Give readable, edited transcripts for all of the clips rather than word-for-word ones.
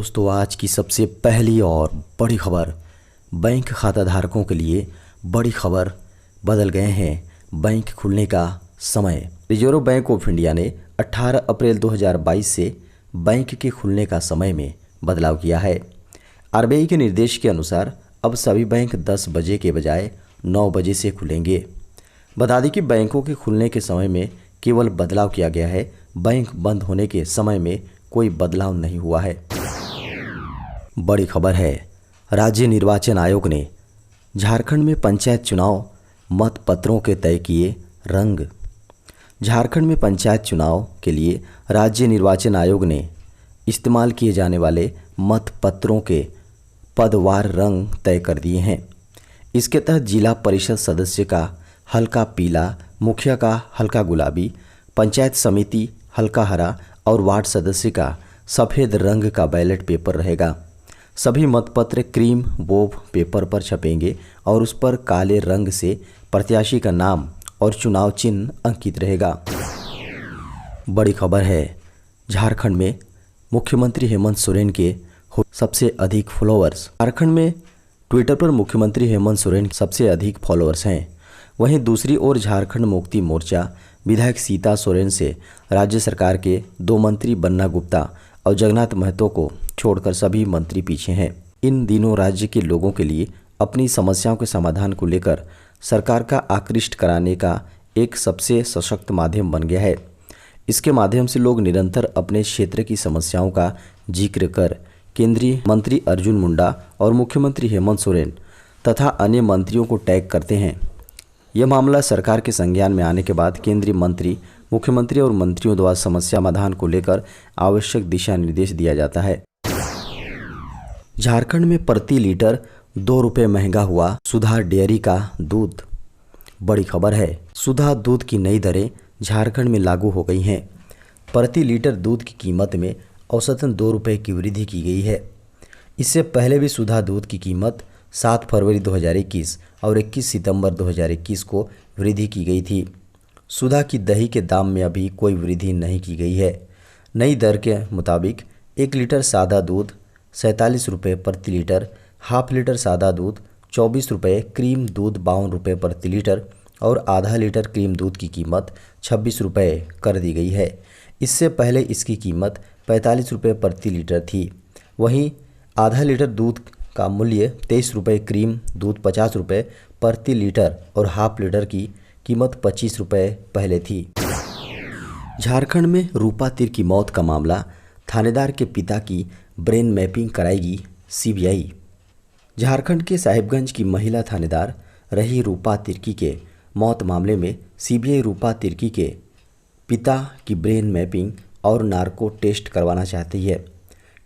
दोस्तों, आज की सबसे पहली और बड़ी खबर। बैंक खाता धारकों के लिए बड़ी खबर। बदल गए हैं बैंक खुलने का समय। रिजर्व बैंक ऑफ इंडिया ने 18 अप्रैल 2022 से बैंक के खुलने का समय में बदलाव किया है। आरबीआई के निर्देश के अनुसार अब सभी बैंक 10 बजे के बजाय 9 बजे से खुलेंगे। बता दें कि बैंकों के खुलने के समय में केवल बदलाव किया गया है। बैंक बंद होने के समय में कोई बदलाव नहीं हुआ है। बड़ी खबर है, राज्य निर्वाचन आयोग ने झारखंड में पंचायत चुनाव मतपत्रों के तय किए रंग। झारखंड में पंचायत चुनाव के लिए राज्य निर्वाचन आयोग ने इस्तेमाल किए जाने वाले मतपत्रों के पदवार रंग तय कर दिए हैं। इसके तहत जिला परिषद सदस्य का हल्का पीला, मुखिया का हल्का गुलाबी, पंचायत समिति हल्का हरा और वार्ड सदस्य का सफ़ेद रंग का बैलेट पेपर रहेगा। सभी मतपत्र क्रीम बोब पेपर पर छपेंगे और उस पर काले रंग से प्रत्याशी का नाम और चुनाव चिन्ह अंकित रहेगा। बड़ी खबर है, झारखंड में मुख्यमंत्री हेमंत सोरेन के सबसे अधिक फॉलोअर्स। झारखंड में ट्विटर पर मुख्यमंत्री हेमंत सोरेन सबसे अधिक फॉलोअर्स हैं। वहीं दूसरी ओर झारखंड मुक्ति मोर्चा विधायक सीता सोरेन से राज्य सरकार के 2 मंत्री बन्ना गुप्ता और जगन्नाथ महतो को छोड़कर सभी मंत्री पीछे हैं। इन दिनों राज्य के लोगों के लिए अपनी समस्याओं के समाधान को लेकर सरकार का आकृष्ट कराने का एक सबसे सशक्त माध्यम बन गया है। इसके माध्यम से लोग निरंतर अपने क्षेत्र की समस्याओं का जिक्र कर केंद्रीय मंत्री अर्जुन मुंडा और मुख्यमंत्री हेमंत सोरेन तथा अन्य मंत्रियों को टैग करते हैं। यह मामला सरकार के संज्ञान में आने के बाद केंद्रीय मंत्री, मुख्यमंत्री और मंत्रियों द्वारा समस्या समाधान को लेकर आवश्यक दिशा निर्देश दिया जाता है। झारखंड में प्रति लीटर 2 रुपये महंगा हुआ सुधा डेयरी का दूध। बड़ी खबर है, सुधा दूध की नई दरें झारखंड में लागू हो गई हैं। प्रति लीटर दूध की कीमत में औसतन 2 रुपये की वृद्धि की गई है। इससे पहले भी सुधा दूध की कीमत 7 फरवरी 2021 और 21 सितंबर 2021 को वृद्धि की गई थी। सुधा की दही के दाम में अभी कोई वृद्धि नहीं की गई है। नई दर के मुताबिक 1 लीटर सादा दूध 47 रुपये प्रति लीटर, हाफ लीटर सादा दूध 24 रुपये, क्रीम दूध 52 रुपये प्रति लीटर और आधा लीटर क्रीम दूध की कीमत 26 रुपये कर दी गई है। इससे पहले इसकी कीमत 45 रुपये प्रति लीटर थी। वहीं आधा लीटर दूध का मूल्य 23 रुपये, क्रीम दूध 50 रुपये प्रति लीटर और हाफ लीटर की कीमत 25 रुपये पहले थी। झारखंड में रूपा तिर की मौत का मामला, थानेदार के पिता की ब्रेन मैपिंग कराएगी सीबीआई। झारखंड के साहिबगंज की महिला थानेदार रही रूपा तिर्की के मौत मामले में सीबीआई रूपा तिर्की के पिता की ब्रेन मैपिंग और नार्को टेस्ट करवाना चाहती है।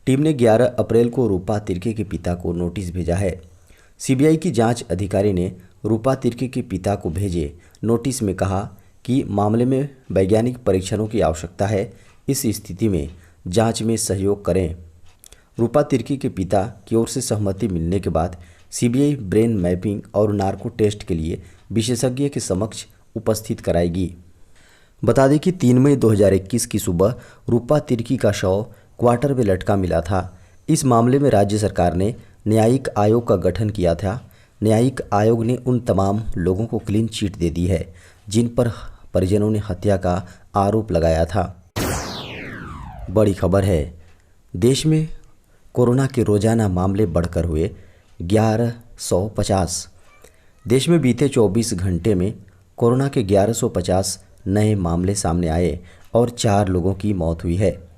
टीम ने 11 अप्रैल को रूपा तिर्की के पिता को नोटिस भेजा है। सीबीआई की जांच अधिकारी ने रूपा तिर्की के पिता को भेजे नोटिस में कहा कि मामले में वैज्ञानिक परीक्षणों की आवश्यकता है। इस स्थिति में जांच में सहयोग करें। रूपा तिर्की के पिता की ओर से सहमति मिलने के बाद सीबीआई ब्रेन मैपिंग और नार्को टेस्ट के लिए विशेषज्ञ के समक्ष उपस्थित कराएगी। बता दें कि 3 मई 2021 की सुबह रूपा तिर्की का शव क्वार्टर में लटका मिला था। इस मामले में राज्य सरकार ने न्यायिक आयोग का गठन किया था। न्यायिक आयोग ने उन तमाम लोगों को क्लीन चिट दे दी है जिन पर परिजनों ने हत्या का आरोप लगाया था। बड़ी खबर है, देश में कोरोना के रोजाना मामले बढ़कर हुए 1150। देश में बीते 24 घंटे में कोरोना के 1150 नए मामले सामने आए और 4 लोगों की मौत हुई है।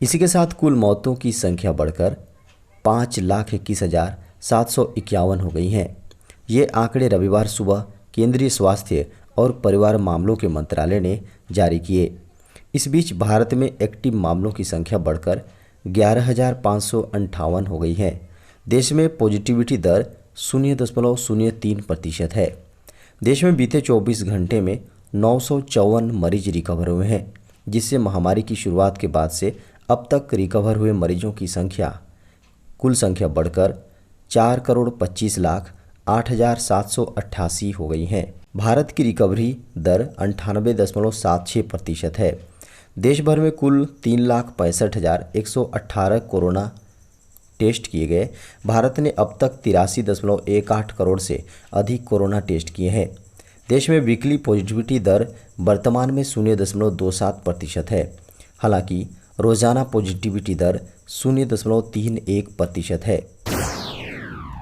इसी के साथ कुल मौतों की संख्या बढ़कर 5,21,751 हो गई हैं। ये आंकड़े रविवार सुबह केंद्रीय स्वास्थ्य और परिवार मामलों के मंत्रालय ने जारी किए। इस बीच भारत में एक्टिव मामलों की संख्या बढ़कर 11,558 हो गई है। देश में पॉजिटिविटी दर 0.03% है। देश में बीते 24 घंटे में 954 मरीज रिकवर हुए हैं, जिससे महामारी की शुरुआत के बाद से अब तक रिकवर हुए मरीजों की कुल संख्या बढ़कर 4,25,08,788 हो गई है। भारत की रिकवरी दर 98.76% है। देश भर में कुल 3,65,118 कोरोना टेस्ट किए गए। भारत ने अब तक 83.18 करोड़ से अधिक कोरोना टेस्ट किए हैं। देश में वीकली पॉजिटिविटी दर वर्तमान में 0.27% है। हालांकि रोजाना पॉजिटिविटी दर 0.31% है।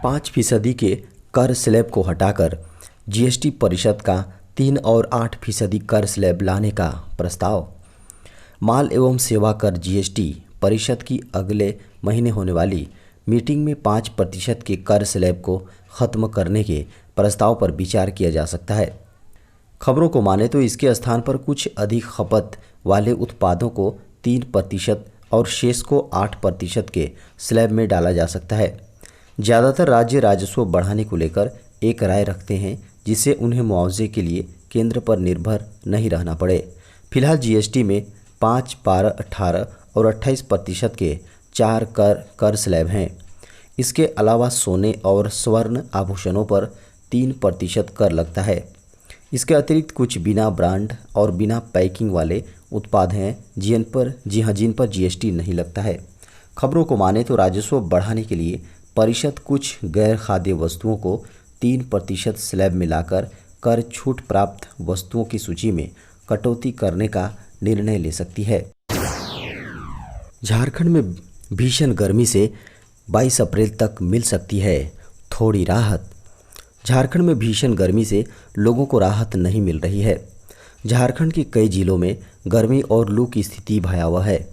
5% के कर स्लैब को हटाकर जीएसटी परिषद का 3 और 8% कर स्लैब लाने का प्रस्ताव। माल एवं सेवा कर जीएसटी परिषद की अगले महीने होने वाली मीटिंग में 5% के कर स्लैब को खत्म करने के प्रस्ताव पर विचार किया जा सकता है। खबरों को माने तो इसके स्थान पर कुछ अधिक खपत वाले उत्पादों को 3% और शेष को 8% के स्लैब में डाला जा सकता है। ज़्यादातर राज्य राजस्व बढ़ाने को लेकर एक राय रखते हैं, जिससे उन्हें मुआवजे के लिए केंद्र पर निर्भर नहीं रहना पड़े। फिलहाल जीएसटी में 5, 12, 18 और 28% के 4 कर स्लैब हैं। इसके अलावा सोने और स्वर्ण आभूषणों पर 3% कर लगता है। इसके अतिरिक्त कुछ बिना ब्रांड और बिना पैकिंग वाले उत्पाद हैं जिन पर जीएसटी नहीं लगता है। खबरों को माने तो राजस्व बढ़ाने के लिए परिषद कुछ गैर खाद्य वस्तुओं को 3% स्लैब में लाकर कर छूट प्राप्त वस्तुओं की सूची में कटौती करने का निर्णय ले सकती है। झारखंड में भीषण गर्मी से 22 अप्रैल तक मिल सकती है थोड़ी राहत। झारखंड में भीषण गर्मी से लोगों को राहत नहीं मिल रही है। झारखंड के कई जिलों में गर्मी और लू की स्थिति भयावह है,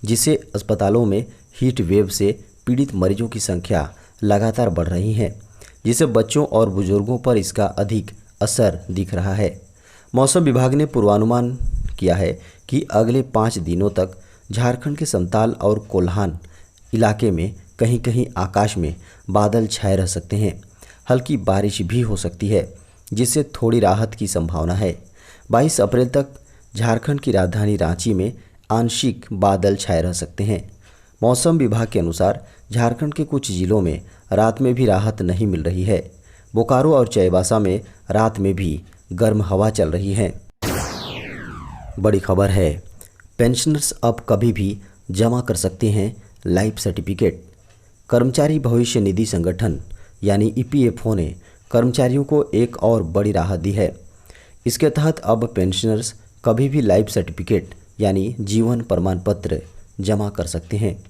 जिससे अस्पतालों में हीट वेव से पीड़ित मरीजों की संख्या लगातार बढ़ रही है, जिससे बच्चों और बुजुर्गों पर इसका अधिक असर दिख रहा है। मौसम विभाग ने पूर्वानुमान किया है कि अगले 5 दिनों तक झारखंड के संताल और कोल्हान इलाके में कहीं कहीं आकाश में बादल छाए रह सकते हैं। हल्की बारिश भी हो सकती है, जिससे थोड़ी राहत की संभावना है। 22 अप्रैल तक झारखंड की राजधानी रांची में आंशिक बादल छाए रह सकते हैं। मौसम विभाग के अनुसार झारखंड के कुछ जिलों में रात में भी राहत नहीं मिल रही है। बोकारो और चाईबासा में रात में भी गर्म हवा चल रही है। बड़ी खबर है, पेंशनर्स अब कभी भी जमा कर सकते हैं लाइफ सर्टिफिकेट। कर्मचारी भविष्य निधि संगठन यानी ईपीएफओ ने कर्मचारियों को एक और बड़ी राहत दी है। इसके तहत अब पेंशनर्स कभी भी लाइफ सर्टिफिकेट यानी जीवन प्रमाण पत्र जमा कर सकते हैं।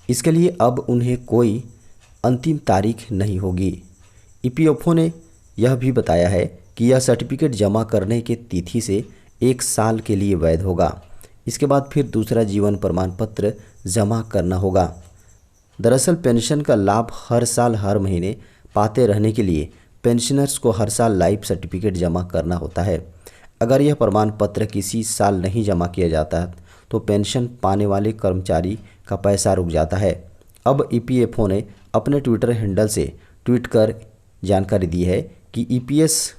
इसके लिए अब उन्हें कोई अंतिम तारीख नहीं होगी। ईपीएफओ ने यह भी बताया है कि यह सर्टिफिकेट जमा करने के तिथि से 1 साल के लिए वैध होगा। इसके बाद फिर दूसरा जीवन प्रमाण पत्र जमा करना होगा। दरअसल पेंशन का लाभ हर साल हर महीने पाते रहने के लिए पेंशनर्स को हर साल लाइफ सर्टिफिकेट जमा करना होता है। अगर यह प्रमाण पत्र किसी साल नहीं जमा किया जाता तो पेंशन पाने वाले कर्मचारी का पैसा रुक जाता है। अब ईपीएफओ ने अपने ट्विटर हैंडल से ट्वीट कर जानकारी दी है कि ईपीएस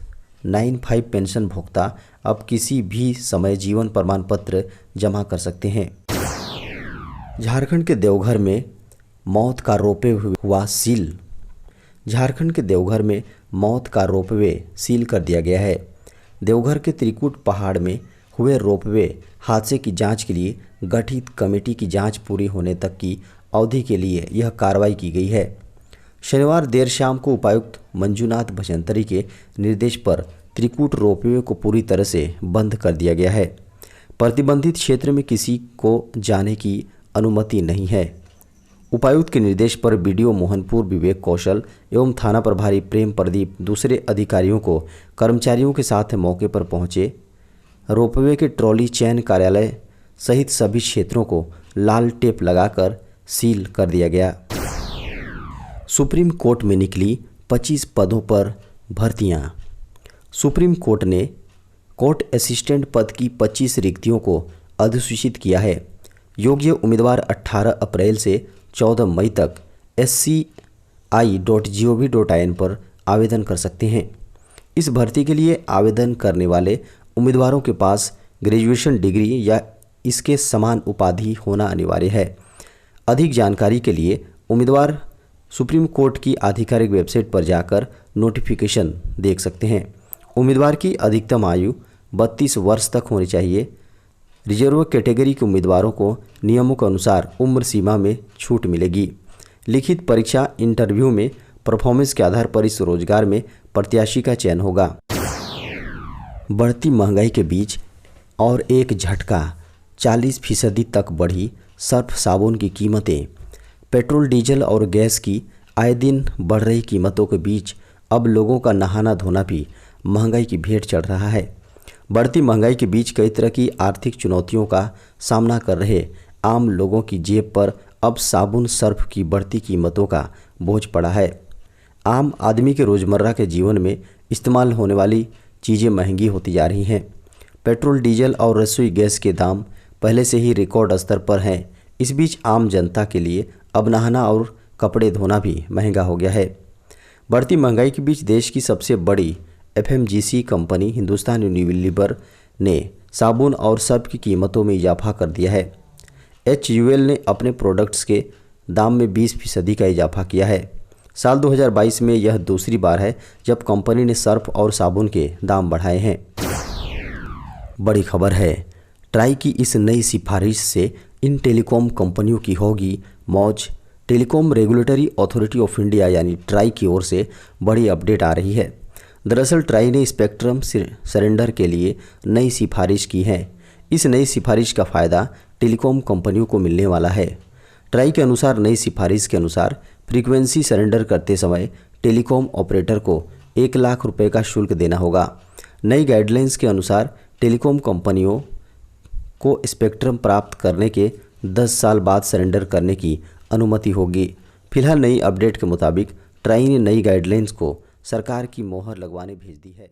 95 पेंशन भोक्ता अब किसी भी समय जीवन प्रमाण पत्र जमा कर सकते हैं। झारखंड के देवघर में मौत का रोपवे हुआ सील। झारखंड के देवघर में मौत का रोपवे सील कर दिया गया है। देवघर के त्रिकुट पहाड़ में हुए रोपवे हादसे की जांच के लिए गठित कमेटी की जांच पूरी होने तक की अवधि के लिए यह कार्रवाई की गई है। शनिवार देर शाम को उपायुक्त मंजूनाथ भजंत्री के निर्देश पर त्रिकुट रोपवे को पूरी तरह से बंद कर दिया गया है। प्रतिबंधित क्षेत्र में किसी को जाने की अनुमति नहीं है। उपायुक्त के निर्देश पर बीडीओ मोहनपुर विवेक कौशल एवं थाना प्रभारी प्रेम प्रदीप दूसरे अधिकारियों को कर्मचारियों के साथ मौके पर पहुंचे। रोपवे के ट्रॉली चैन कार्यालय सहित सभी क्षेत्रों को लाल टेप लगाकर सील कर दिया गया। सुप्रीम कोर्ट में निकली 25 पदों पर भर्तियां। सुप्रीम कोर्ट ने कोर्ट असिस्टेंट पद की 25 रिक्तियों को अधिसूचित किया है। योग्य उम्मीदवार 18 अप्रैल से 14 मई तक sci.gov.in पर आवेदन कर सकते हैं। इस भर्ती के लिए आवेदन करने वाले उम्मीदवारों के पास ग्रेजुएशन डिग्री या इसके समान उपाधि होना अनिवार्य है। अधिक जानकारी के लिए उम्मीदवार सुप्रीम कोर्ट की आधिकारिक वेबसाइट पर जाकर नोटिफिकेशन देख सकते हैं। उम्मीदवार की अधिकतम आयु 32 वर्ष तक होनी चाहिए। रिजर्व कैटेगरी के उम्मीदवारों को नियमों के अनुसार उम्र सीमा में छूट मिलेगी। लिखित परीक्षा इंटरव्यू में परफॉर्मेंस के आधार पर इस रोजगार में प्रत्याशी का चयन होगा। बढ़ती महंगाई के बीच और एक झटका, 40% तक बढ़ी सर्फ साबुन की कीमतें। पेट्रोल, डीजल और गैस की आए दिन बढ़ रही कीमतों के बीच अब लोगों का नहाना धोना भी महंगाई की भेंट चढ़ रहा है। बढ़ती महंगाई के बीच कई तरह की आर्थिक चुनौतियों का सामना कर रहे आम लोगों की जेब पर अब साबुन, सर्फ की बढ़ती कीमतों का बोझ पड़ा है। आम आदमी के रोज़मर्रा के जीवन में इस्तेमाल होने वाली चीज़ें महंगी होती जा रही हैं। पेट्रोल, डीजल और रसोई गैस के दाम पहले से ही रिकॉर्ड स्तर पर हैं। इस बीच आम जनता के लिए अब नहाना और कपड़े धोना भी महंगा हो गया है। बढ़ती महंगाई के बीच देश की सबसे बड़ी FMGC कंपनी हिंदुस्तान यूनिलीवर ने साबुन और सर्फ की कीमतों में इजाफा कर दिया है। HUL ने अपने प्रोडक्ट्स के दाम में 20% का इजाफा किया है। साल 2022 में यह दूसरी बार है जब कंपनी ने सर्फ और साबुन के दाम बढ़ाए हैं। बड़ी खबर है, ट्राई की इस नई सिफारिश से इन टेलीकॉम कंपनियों की होगी मौज। Telecom regulatory authority of India यानी ट्राई की ओर से बड़ी अपडेट आ रही है। दरअसल ट्राई ने स्पेक्ट्रम सरेंडर के लिए नई सिफारिश की है। इस नई सिफारिश का फ़ायदा टेलीकॉम कंपनियों को मिलने वाला है। ट्राई के अनुसार नई सिफारिश के अनुसार फ्रीक्वेंसी सरेंडर करते समय टेलीकॉम ऑपरेटर को 1 लाख रुपए का शुल्क देना होगा। नई गाइडलाइंस के अनुसार टेलीकॉम कंपनियों को स्पेक्ट्रम प्राप्त करने के 10 साल बाद सरेंडर करने की अनुमति होगी। फिलहाल नई अपडेट के मुताबिक ट्राई ने नई गाइडलाइंस को सरकार की मोहर लगवाने भेज दी है।